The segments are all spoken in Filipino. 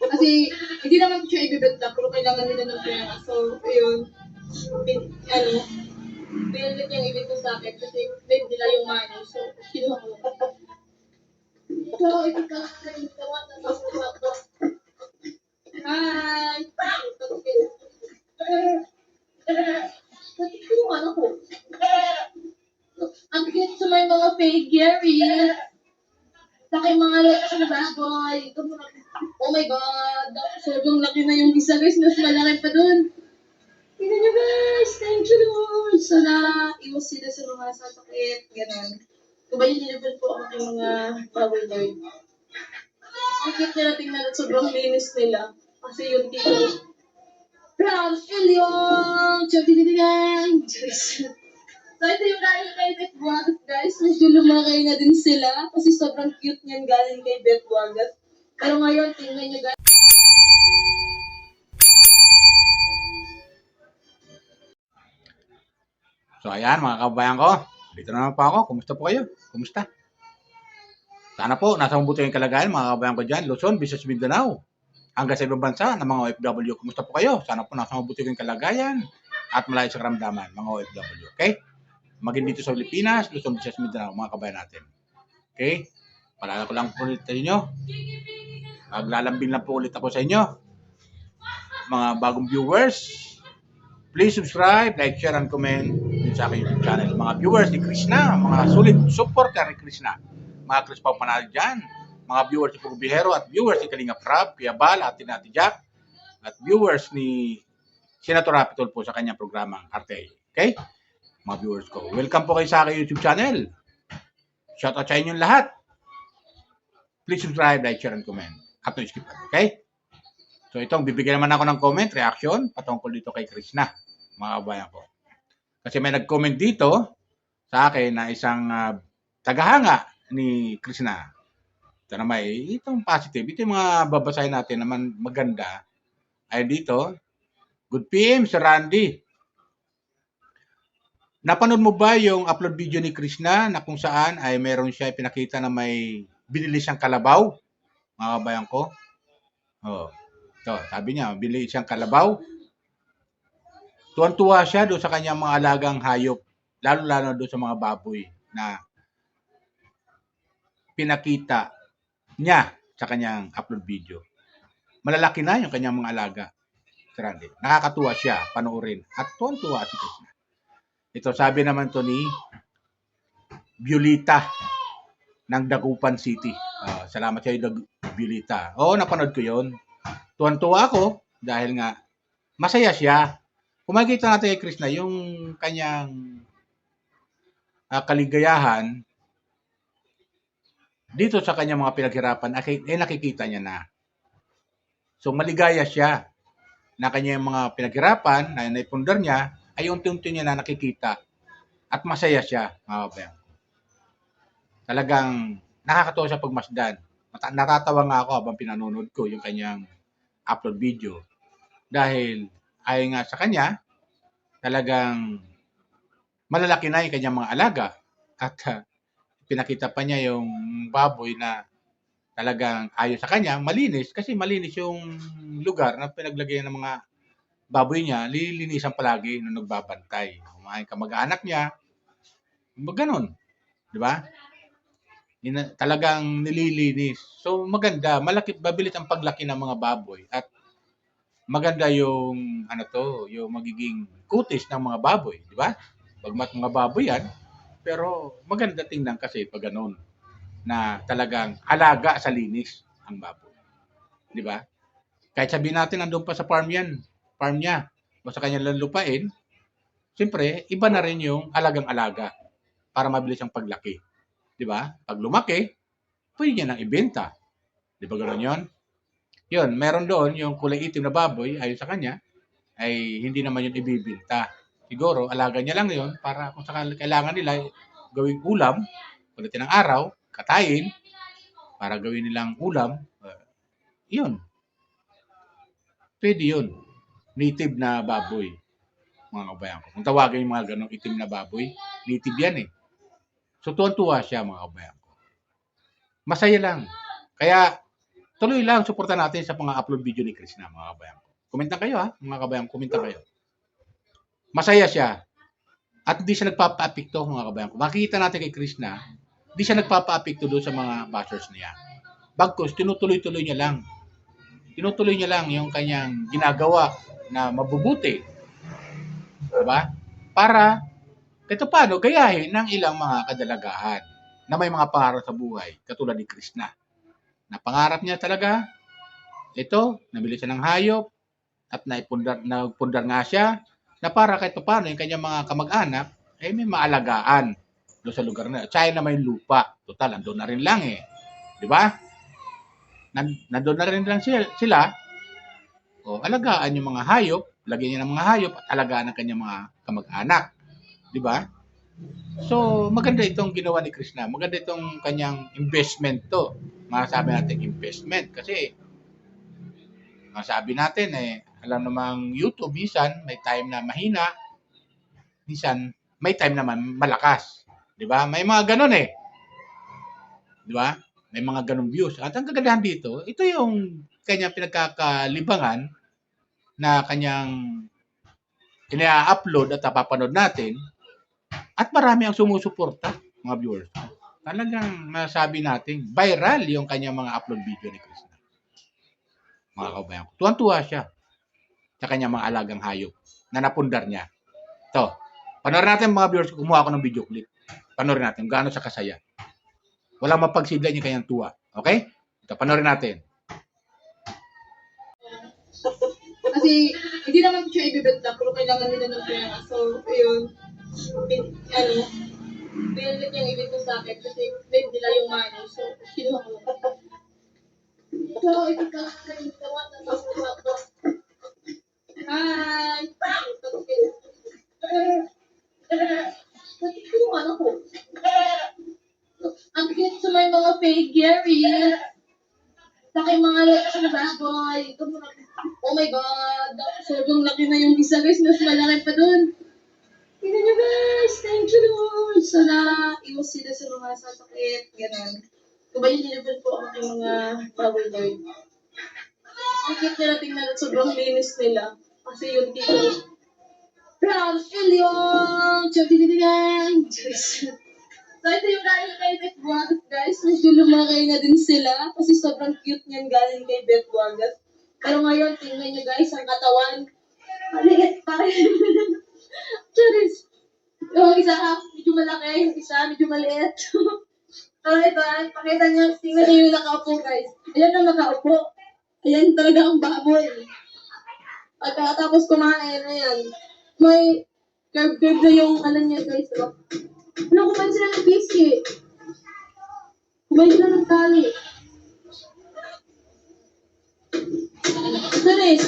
Kasi hindi naman siya ibibenta, pero kailangan nila ng pera. So, ayun, pinilit niyang ibenta sa akin kasi need nila yung money. So, kinuha ko. So, ito ka kayo tawa na sa Hi! Pati kinuha na ko. Ang cute sa may mga figure. Saka yung mga baboy. Oh my God! Sobrang laki na yung isa guys. Mas malaki pa dun. Tingnan nyo guys! Thank you Lord! Sana iwas sila sa mga sasakit. Ganon. Kumain nilabal po ang aking mga baboy Lord. Ang cute nila tingnan at sobrang linis nila. Kasi yung tito. Proud Ilion! Chotitigang! So, ito yung galing kay Beth Guagas, guys. Medyo lumaki na din sila kasi sobrang cute niyan galing kay Beth Guagas. Pero ngayon, tingnan nyo guys. So ayan mga kabayan ko, dito naman po ako. Kumusta po kayo? Kumusta? Sana po nasa mabuti yung kalagayan mga kabayan ko dyan, Luzon, Visayas, Mindanao. Hanggang sa ibang bansa ng mga OFW. Kumusta po kayo? Sana po nasa mabuti yung kalagayan at malayo sa karamdaman mga OFW. Okay? Maging dito sa Pilipinas, Luzon, Visayas, Mindanao, mga kabayan natin. Okay? Paalala ko lang po ulit sa inyo. Maglalambing lang po ulit ako sa inyo. Mga bagong viewers, please subscribe, like, share, and comment din sa aking YouTube channel. Mga viewers ni Krishna, mga sulit supporter ni Krishna, mga Chris Pao Panalo dyan, mga viewers ni Puro Bihero at viewers ni Kalinga Prab, Kuya Bal, Ate Nati Jack, at viewers ni Senator Rapitol po sa kanyang programang Arte. Okay? Mga viewers ko. Welcome po kayo sa aking YouTube channel. Shout out sa inyong lahat. Please subscribe, like, share, and comment. At no skip. Okay? So itong bibigyan naman ako ng comment, reaction, patungkol dito kay Krishna, mga kabayan ko. Kasi may nag-comment dito sa akin na isang tagahanga ni Krishna. Ito naman, itong positive, ito yung mga babasahin natin naman maganda. Ay dito, good PM, Sir Randy. Napanood mo ba yung upload video ni Krishna na kung saan ay meron siya pinakita na may binili siyang kalabaw, mga kabayan ko? Oh. Ito, sabi niya, bili siyang kalabaw. Tuwan-tuwa siya doon sa kanyang mga alagang hayop, lalo-lalo doon sa mga baboy na pinakita niya sa kanyang upload video. Malalaki na yung kanyang mga alaga. Randy. Nakakatuwa siya panoorin at tuwan-tuwa si Krishna. Ito sabi naman to ni Violeta ng Dagupan City. Salamat sa iyo, Violeta. Oo, napanood ko yon. Tuwan-tuwa ako dahil nga masaya siya. Kung makikita natin kay Krishna yung kanyang kaligayahan dito sa kanyang mga pinaghirapan ay nakikita niya na. So maligaya siya na kanyang mga pinaghirapan na naipundar niya ay unti-unti niya na nakikita at masaya siya. Talagang nakakatuwa siya pagmasdan. Natatawa nga ako habang pinanonood ko yung kanyang upload video. Dahil ayon nga sa kanya, talagang malalaki na yung kanyang mga alaga. At pinakita pa niya yung baboy na talagang ayon sa kanya, malinis. Kasi malinis yung lugar na pinaglagyan ng mga baboy niya, lilinisan palagi nung nagbabantay. Kumain kamag-anak niya, ganon. Di ba? Talagang nililinis. So maganda, mabilis ang paglaki ng mga baboy at maganda yung yung magiging kutis ng mga baboy, di ba? Bagmat mga baboy yan, pero maganda tingnan kasi pag ganun na talagang alaga sa linis ang baboy. Di ba? Kahit sabihin natin nandun pa sa farm niya, o sa kanyang lupain, siyempre, iba na rin yung alagang-alaga para mabilis ang paglaki. Di ba? Pag lumaki, pwede niya nang ibenta. Di ba gano'n yun? Yun, meron doon yung kulay itim na baboy, ayon sa kanya, ay hindi naman yun ibibenta. Siguro, alaga niya lang yun para kung sakali kailangan nila gawing ulam, pagdating ng araw, katayin, para gawin nilang ulam, yun. Pwede yun. Native na baboy, mga kabayan ko. Kung tawagin yung mga ganong itim na baboy, native yan eh. So, tuwan-tuwa siya, mga kabayan ko. Masaya lang. Kaya, tuloy lang, suporta natin sa mga upload video ni Krishna, mga kabayan ko. Komenta kayo ha, mga kabayan, komenta kayo. Masaya siya. At hindi siya nagpapa-apekto, mga kabayan ko. Makikita natin kay Krishna, hindi siya nagpapa-apekto doon sa mga bashers niya. Bagkus, tinutuloy-tuloy niya lang. Tinutuloy niya lang yung kanyang ginagawa na mabubuti. Diba? Para, kahit paano, gayahin ng ilang mga kadalagaan na may mga pangarap sa buhay, katulad ni Krishna. Na pangarap niya talaga, ito, nabili siya ng hayop, at nagpundar nga siya, na para kahit paano yung kanyang mga kamag-anak, eh may maalagaan doon sa lugar na. Tsaya na may lupa. Total, andun na rin lang eh. Di ba? Nandun na rin lang sila. O, alagaan yung mga hayop, lagyan niya ng mga hayop at alagaan ang kanyang mga kamag-anak. Di ba? So, maganda itong ginawa ni Krishna. Maganda itong kanyang investment to. Masasabi natin investment. Kasi, masabi natin eh, alam namang YouTube, minsan may time na mahina, minsan may time naman malakas. Di ba? May mga ganun eh. Di ba? May mga ganung views. At ang kagandahan dito, ito yung kanyang pinagkakalibangan na kanyang ina-upload at napapanood natin at marami ang sumusuporta, mga viewers. Talagang masabi natin, viral yung kanyang mga upload video ni Krishna. Mga kabayan ko. Tuwan-tuwa siya sa kanyang mga alagang hayop na napundar niya. Ito, panoorin natin mga viewers, kumuha ako ng video clip. Panoorin natin gaano siya kasaya. Walang mapagsidlan yung kanyang tuwa. Okay? Ito, panoorin natin. Kasi, hindi naman siya ibibenta, pero kailangan nila ng pera. So, ayun. Pinilit niyang ibenta sa akin kasi need nila yung money. So, kinuha ko. So, ito ka kayo gawa na sa mga. Hi! Kinuha na ko. Ang cute sa may mga figure. Laki mga baboy. Oh my God. Sobrang laki na yung isa guys. Mas malaki pa dun. Tingnan nyo guys. Thank you Lord. Sana iwas sila sa mga sasakit. Ganon. Kubayin nila po ang aking mga baboy Lord. Ang cute nila tingnan at sobrang linis nila. Kasi yung tito. Proud Ilion! Chabididigan! So, ito yung galing kay Beth Wagas, guys. Medyo lumaki na din sila kasi sobrang cute niyan galing kay Beth Wagas. Pero ngayon, tingnan nyo guys, ang katawan, maliit pa rin. Charis! Yung isa, medyo malaki. Yung isa, medyo maliit. Pero ito, pakita nyo, tingnan nyo yung nakaupo, guys. Ayan ang nakaupo. Ayan talaga ang baboy. Pagkatapos kumain, ayan. May curve na yung ano niya, guys. Oh. Ano, kumain sila ng biscuit. Kumain sila ng tali. Tulis!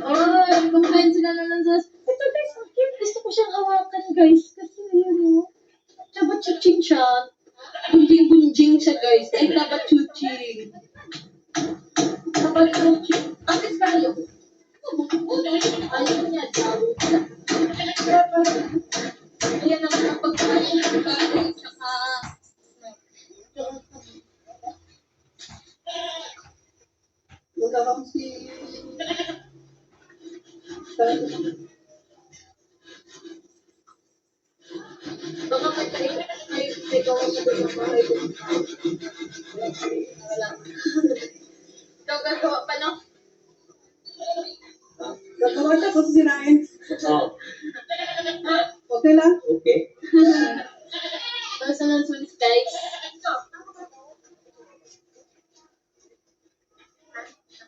Oh, kumain sila na ng sauce. Ito guys, ang cute. Gusto ko siyang hawakan guys. Kasi yun, oh. Tabat-chuching siya. Bunjing-bunjing siya guys. Ay, tabat-chuching. Tabat-chuching. Bakit kayo? Ayaw niya, tawag. Ayan naman ang pagkain ng baboy, tsaka magkakang si baka may gawin na doon ng bahay doon. Wala. Ikaw gagawa pa, no? Gagawa ka kung sinain. Oo. Okay lang? Okay. Personal sweets, guys.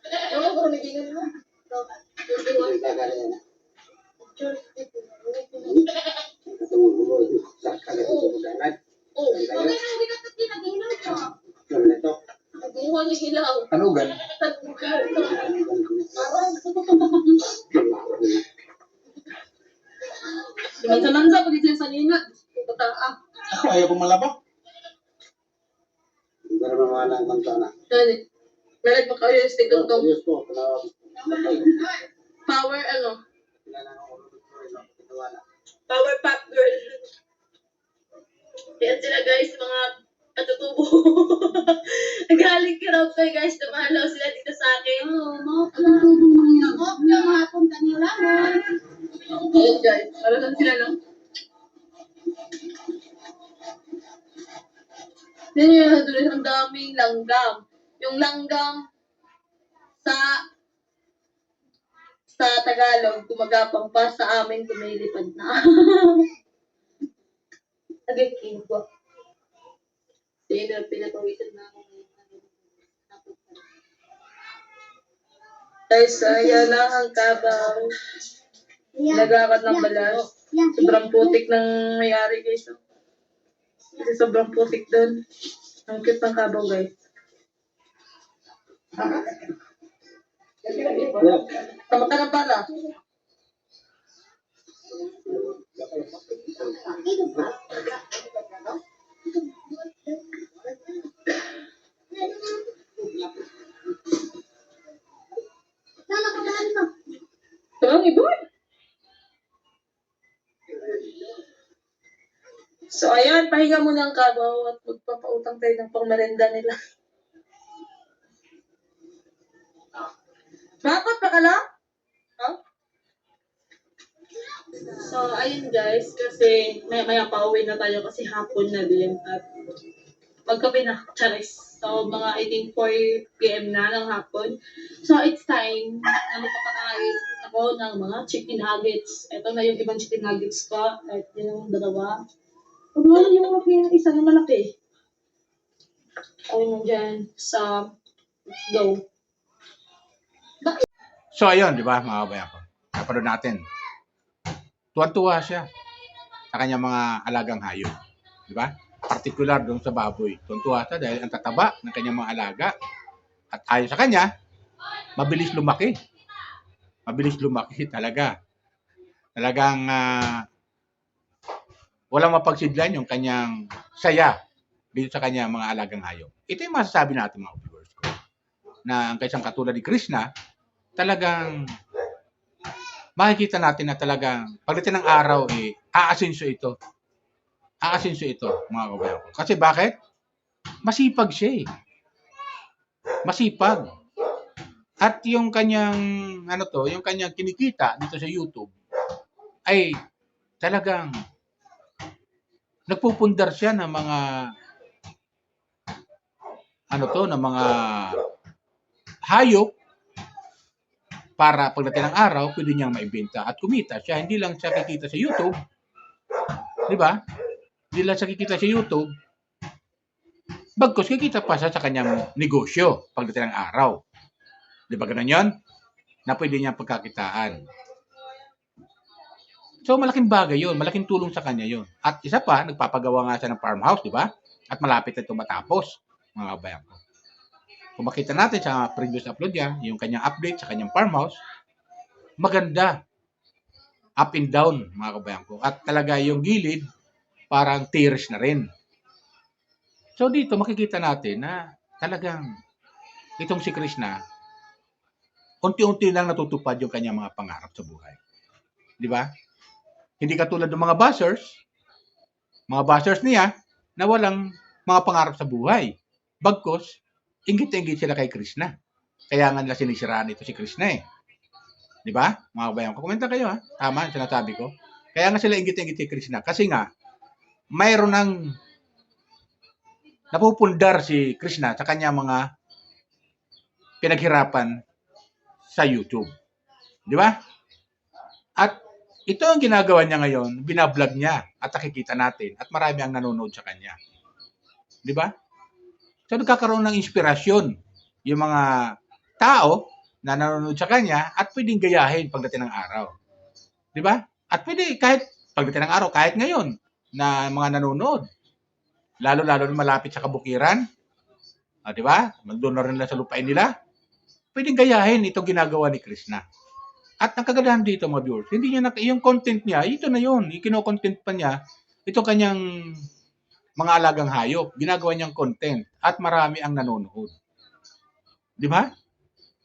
Ano ko nagiging mo? Tanugan. Mansa-mansa ko dito sa nina. Ako ayaw kong malabak. Pero naman ang mantana. Dali. Meron pa kayo yung stick tong Yes po. power ano? Power pop girl. Yan sila guys, mga Katutubo. Galing kirap kayo guys, dumalaw sila dito sa akin. Oo, matutubo mo yan. Huwag na mapunta nila mo. Ayun guys, para lang sila lang. Yan yung tuloy ang daming langgam. Yung langgam sa Tagalog, gumagapang pa sa amin, kumilipad na. Agay, kinuha. Sige, pinapawisan na ako ngayon. Ay, saya lang ang kabaw. Nagakat ng balas. Sobrang putik ng may-ari guys. Oh. Kasi sobrang putik doon. Ang cute ng kabaw guys. Tama ka na pala. Parang iba. So, ayan, pahinga muna ang kabaw at magpapautang tayo ng pangmerenda nila. Bakit pa ka lang? Huh? So, ayun guys, kasi maya pauwi na tayo kasi hapon na din at magkape na, charis. So, mga I think 4 p.m. na ng hapon. So, it's time na magpapakain ako ng mga chicken nuggets. Ito na yung ibang chicken nuggets ko. At yun yung dalawa. Huwag mo yung mga isa na malaki. Ayun dyan. So, let's go. So ayun, di ba mga kabayan ko? Napanood natin. Tuwan-tuwa siya sa kanyang mga alagang hayop. Di ba? Particular doon sa baboy. Tuwan-tuwa siya dahil ang tataba ng kanyang mga alaga. At ayon sa kanya, mabilis lumaki. Mabilis lumaki talaga. Talagang walang mapagsidlan yung kanyang saya dito sa kanyang mga alagang hayop. Ito yung masasabi natin mga viewers ko. Na ang kaisang katulad ni Krishna, talagang makikita natin na talagang pagdating ng araw aasenso ito. Aasenso ito, mga kabayan ko. Kasi bakit? Masipag siya eh. Masipag. At yung kanyang yung kanyang kinikita dito sa YouTube ay talagang nagpupundar siya ng mga ng mga hayop para pagdating ng araw, pwede niyang maibenta at kumita siya. Hindi lang siya kikita sa YouTube. Di ba? Hindi lang siya kikita sa YouTube. Bagkus, kikita pa siya sa kanyang negosyo pagdating ng araw. Di ba ganun yun? Na pwede niyang pagkakitaan. So, malaking bagay yun. Malaking tulong sa kanya yun. At isa pa, nagpapagawa nga siya ng farmhouse, di ba? At malapit na ito matapos, mga kabayan ko. Kung makita natin sa previous upload niya, yung kanyang update sa kanyang farmhouse, maganda. Up and down, mga kabayan ko. At talaga yung gilid, parang terrace na rin. So dito, makikita natin na talagang itong si Krishna, unti-unti lang natutupad yung kanyang mga pangarap sa buhay. Di ba? Hindi katulad ng mga bashers niya, na walang mga pangarap sa buhay. Bagkus, inggit-inggit sila kay Krishna. Kaya nga nila sinisiraan ito si Krishna eh. Di ba? Mga kabayan ko, komenta kayo ha. Tama ang sinasabi ko. Kaya nga sila inggit-inggit kay Krishna. Kasi nga, mayroon ng napupundar si Krishna sa kanya mga pinaghirapan sa YouTube. Di ba? At ito ang ginagawa niya ngayon, binablog niya at nakikita natin at marami ang nanonood sa kanya. Di ba? So nagkakaroon ng inspirasyon yung mga tao na nanonood sa kanya at pwedeng gayahin pagdating ng araw. Di ba? At pwede kahit pagdating ng araw, kahit ngayon na mga nanonood, lalo-lalo na malapit sa kabukiran, di ba? Doon na rin nila sa lupain nila, pwedeng gayahin itong ginagawa ni Krishna. At ang kagandahan dito mga viewers, hindi niya yung content niya, ito na yun, ikino-content pa niya, ito kanyang mga alagang hayop, ginagawa niyang content at marami ang nanonood. Di ba?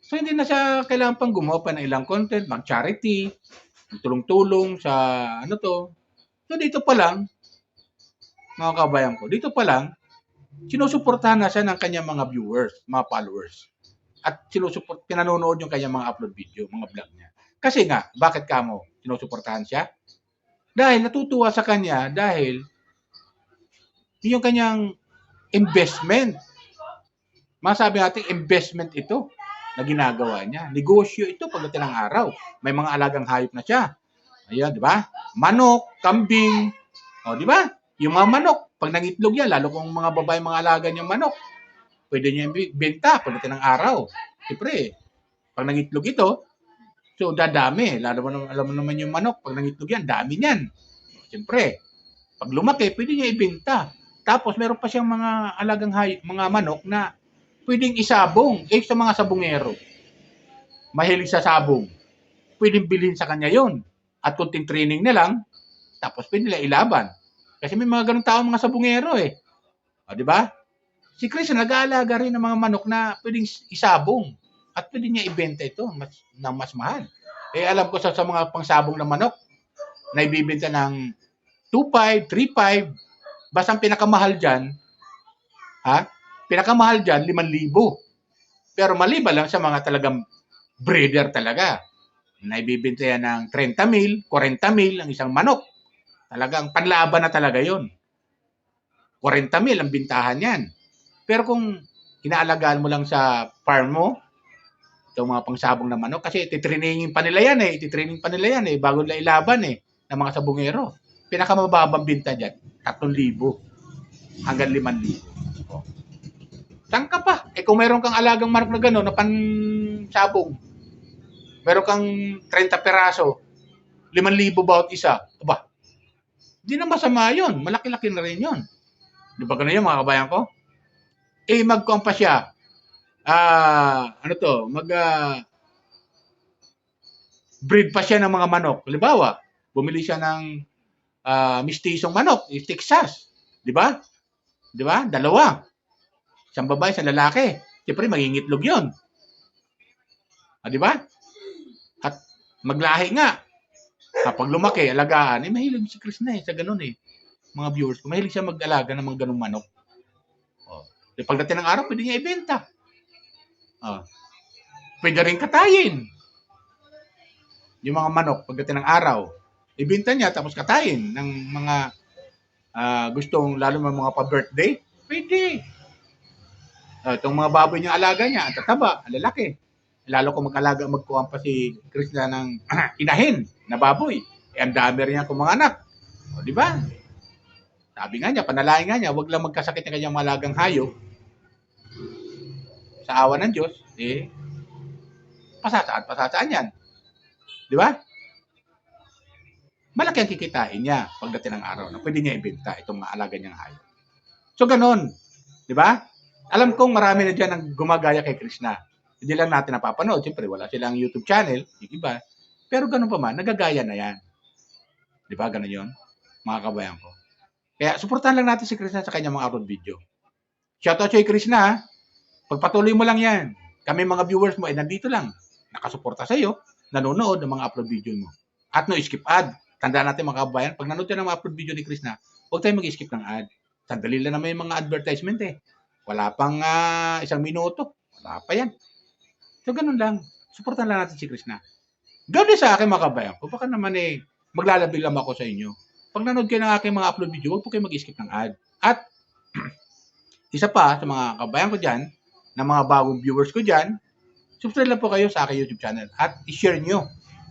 So hindi na siya kailangan pang gumawa pa ng ilang content, mag-charity, tulong-tulong sa So dito pa lang, mga kabayan ko, dito pa lang, sinusuportahan na siya ng kanyang mga viewers, mga followers. At pinanonood yung kanyang mga upload video, mga vlog niya. Kasi nga, bakit kamo sinusuportahan siya? Dahil natutuwa sa kanya dahil yung kanyang investment. Masabi natin, investment ito na ginagawa niya. Negosyo ito pagdating ng araw. May mga alagang hayop na siya. Ayan, di ba? Manok, kambing. O, di ba? Yung mga manok, pag nangitlog yan, lalo kung mga babae mga alaga niyang manok, pwede niya benta pagdating ng araw. Siyempre, pag nangitlog ito, so dadami. Alam mo naman yung manok, pag nangitlog yan, dami niyan. Siyempre, pag lumaki, pwede niya ibenta. Tapos, meron pa siyang mga alagang hayop, mga manok na pwedeng isabong. Sa mga sabongero, mahilig sa sabong. Pwedeng bilhin sa kanya yon. At kunting training na lang, tapos pwede nila ilaban. Kasi may mga ganung tao, mga sabongero O, di ba? Si Chris nag-aalaga rin ng mga manok na pwedeng isabong. At pwede niya ibenta ito ng mas mahal. Alam ko sa mga pangsabong na manok, na ibibenta ng 2.5, 3.5, basta ang pinakamahal dyan, Pinakamahal dyan, 5,000. Pero maliban lang sa mga talagang breeder talaga. Na ibibenta yan ng 30,000, 40,000 ang isang manok. Talagang panlaban na talaga yon. 40,000 ang bintahan yan. Pero kung inaalagaan mo lang sa farm mo, itong mga pangsabong na manok, kasi titrainingin pa nila yan bago nila ilaban ng mga sabungero. Pinakamababang binta dyan, 3,000 hanggang 5,000. Saan ka pa? Kung meron kang alagang manok na gano'n, na pansabong, meron kang 30 peraso, 5,000 bawat isa. Aba, hindi na masama yun. Malaki-laki na rin yun. Di ba gano'n yun, mga kabayan ko? Magkuhan pa siya. Breed pa siya ng mga manok. Halimbawa, bumili siya ng mistisong manok, Texas. Di ba? Di ba? 2. Isang babae, isang lalaki. Siyempre, mangingitlog yun. Di ba? At maglahi nga. Kapag lumaki, alagaan, mahilig si Chris na sa ganun Mga viewers ko, mahilig siya mag-alaga ng mga ganung manok. Pagdating ng araw, pwede niya ibenta. Pwede rin katayin. Yung mga manok, pagdating ng araw, ibenta niya, tapos katayin ng mga gustong, lalo mga pa-birthday, pwede. Itong mga baboy niya, alaga niya, ang tataba, ang lalaki. Lalo kung magkuhan pa si Chris na ng inahin na baboy. Ang dami rin niya kung mga anak. Di ba? Sabi nga niya, panalangin nga niya, huwag lang magkasakit ng kanyang malagang hayop. Sa awa ng Diyos, pasasaan yan. Di ba? Malaki ang kikitain niya pagdating ng araw na pwede niya ibenta itong mga alaga niyang hayop. So, ganun. Di ba? Alam kong marami na dyan ang gumagaya kay Krishna. Hindi lang natin napapanood. Siyempre, wala silang YouTube channel. Yung iba. Pero ganun pa man, nagagaya na yan. Di ba? Ganun yun. Mga kabayan ko. Kaya, suportahan lang natin si Krishna sa kanyang mga upload video. Shoutout sa'yo, Krishna. Pagpatuloy mo lang yan. Kami mga viewers mo, nandito lang. Nakasuporta sa'yo. Nanonood ng mga upload video mo. At no skip ad. Tandaan natin mga kabayan, pag nanood tayo ng mga upload video ni Krishna, huwag tayo mag-skip ng ad. Sandali lang naman yung mga advertisement Wala pang 1 minuto. Wala pa yan. So, ganun lang. Suportahan lang natin si Krishna. Gawin sa akin mga kabayan ko. Baka naman maglalabig lang ako sa inyo. Pag nanood kayo ng aking mga upload video, huwag po kayo mag-skip ng ad. At, isa pa sa mga kabayan ko dyan, na mga bagong viewers ko dyan, subscribe lang po kayo sa aking YouTube channel. At i-share nyo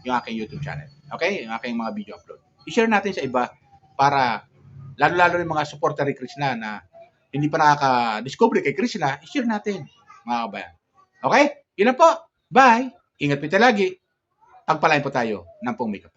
yung aking YouTube channel. Okay? Yung aking mga video upload. I-share natin sa iba para, lalo-lalo yung mga supporter ni Krishna na hindi pa nakaka-discover kay Krishna, i-share natin, mga kabayan. Okay? Yun na po. Bye! Ingat po tayo lagi. Pagpalain po tayo ng pong makeup.